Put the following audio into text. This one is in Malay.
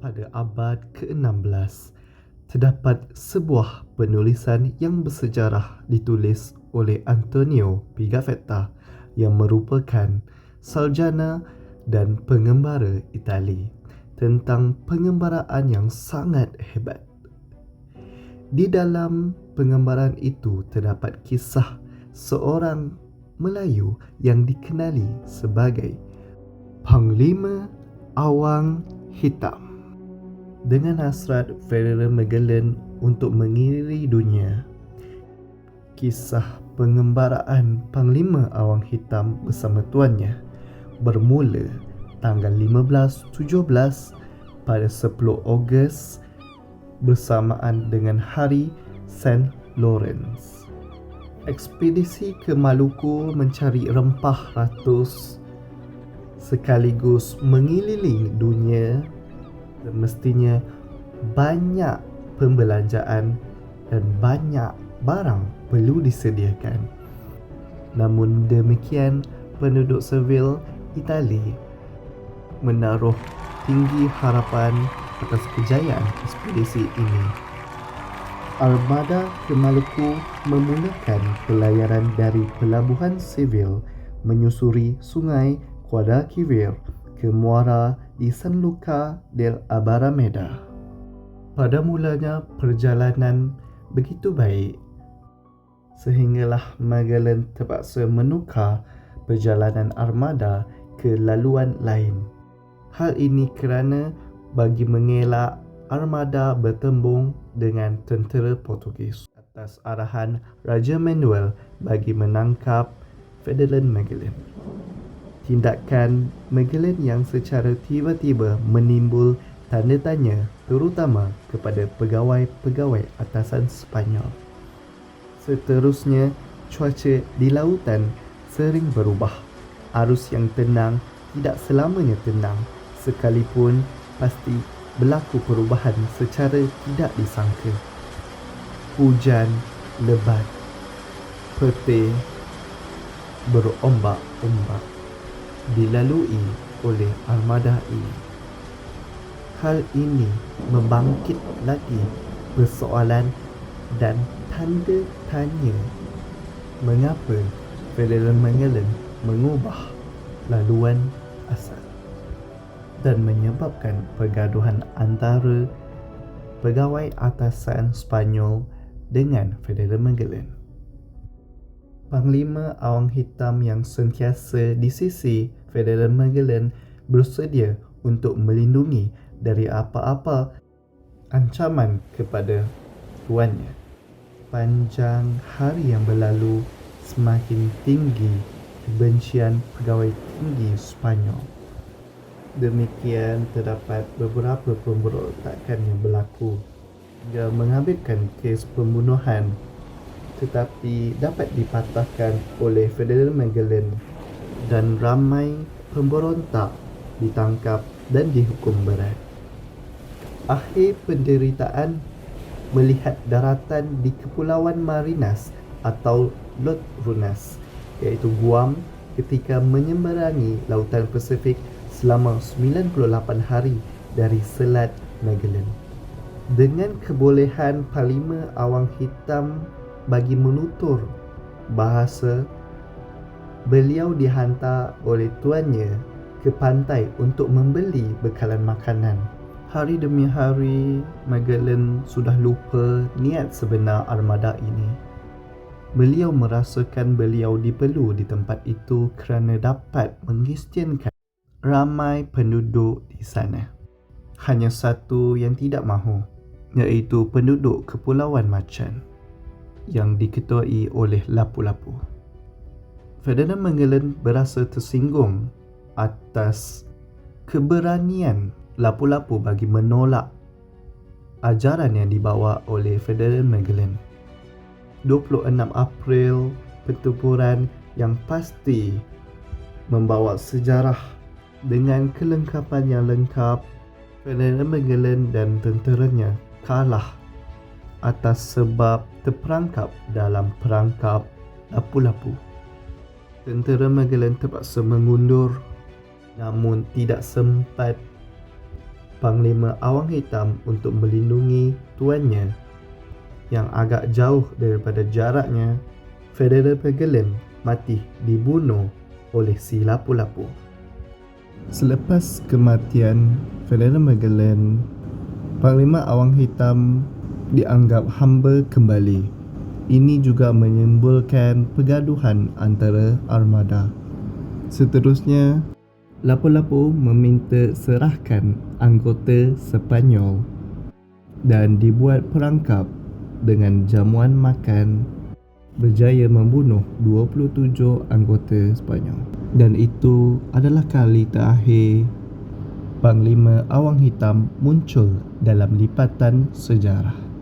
pada abad ke-16, terdapat sebuah penulisan yang bersejarah ditulis oleh Antonio Pigafetta yang merupakan sarjana dan pengembara Itali tentang pengembaraan yang sangat hebat. Di dalam pengembaraan itu terdapat kisah seorang Melayu yang dikenali sebagai Panglima Awang Hitam. Dengan hasrat Federer Magellan untuk mengelilingi dunia, kisah pengembaraan Panglima Awang Hitam bersama tuannya bermula tanggal 1517 pada 10 Ogos bersamaan dengan Hari St. Lawrence. Ekspedisi ke Maluku mencari rempah ratus sekaligus mengelilingi dunia, dan mestinya banyak pembelanjaan dan banyak barang perlu disediakan. Namun demikian, penduduk sivil Itali menaruh tinggi harapan atas kejayaan ekspedisi ini. Armada ke Maluku memulakan pelayaran dari pelabuhan sivil menyusuri sungai Guadalquivir ke muara di San Luca del Barrameda. Pada mulanya perjalanan begitu baik sehinggalah Magellan terpaksa menukar perjalanan armada ke laluan lain. Hal ini kerana bagi mengelak armada bertembung dengan tentera Portugis atas arahan Raja Manuel bagi menangkap Ferdinand Magellan. Tindakan Magellan yang secara tiba-tiba menimbul tanda tanya terutama kepada pegawai-pegawai atasan Sepanyol. Seterusnya, cuaca di lautan sering berubah. Arus yang tenang tidak selamanya tenang, sekalipun pasti berlaku perubahan secara tidak disangka. Hujan lebat, petir berombak-ombak dilalui oleh armada ini. Hal ini membangkit lagi persoalan dan tanda tanya mengapa Ferdinand Magellan mengubah laluan asal dan menyebabkan pergaduhan antara pegawai atasan Sepanyol dengan Ferdinand Magellan. Panglima Awang Hitam yang sentiasa di sisi Ferdinand Magellan bersedia untuk melindungi dari apa-apa ancaman kepada tuannya. Panjang hari yang berlalu, semakin tinggi kebencian pegawai tinggi Sepanyol. Demikian terdapat beberapa pemberontakan yang berlaku hingga menghabiskan kes pembunuhan, tetapi dapat dipatahkan oleh Ferdinand Magellan dan ramai pemberontak ditangkap dan dihukum berat. Akhir penderitaan melihat daratan di Kepulauan Marinas atau Lot Runas, iaitu Guam, ketika menyeberangi Lautan Pasifik selama 98 hari dari Selat Magellan. Dengan kebolehan Panglima Awang Hitam bagi menutur bahasa, beliau dihantar oleh tuannya ke pantai untuk membeli bekalan makanan. Hari demi hari, Magellan sudah lupa niat sebenar armada ini. Beliau merasakan beliau diperlu di tempat itu kerana dapat mengisytiharkan ramai penduduk di sana. Hanya satu yang tidak mahu, iaitu penduduk Kepulauan Macan yang diketuai oleh Lapu-Lapu. Ferdinand Magellan berasa tersinggung atas keberanian Lapu-Lapu bagi menolak ajaran yang dibawa oleh Ferdinand Magellan. 26 April, pertempuran yang pasti membawa sejarah dengan kelengkapan yang lengkap. Ferdinand Magellan dan tenteranya kalah atas sebab terperangkap dalam perangkap Lapu-Lapu. Tentera Magellan terpaksa mengundur, namun tidak sempat Panglima Awang Hitam untuk melindungi tuannya yang agak jauh daripada jaraknya, Federal Magellan mati dibunuh oleh si Lapu-Lapu. Selepas kematian Federal Magellan, Panglima Awang Hitam dianggap hamba kembali. Ini juga menimbulkan pergaduhan antara armada. Seterusnya, Lapu-Lapu meminta serahkan anggota Sepanyol dan dibuat perangkap dengan jamuan makan, berjaya membunuh 27 anggota Sepanyol. Dan itu adalah kali terakhir Panglima Awang Hitam muncul dalam lipatan sejarah.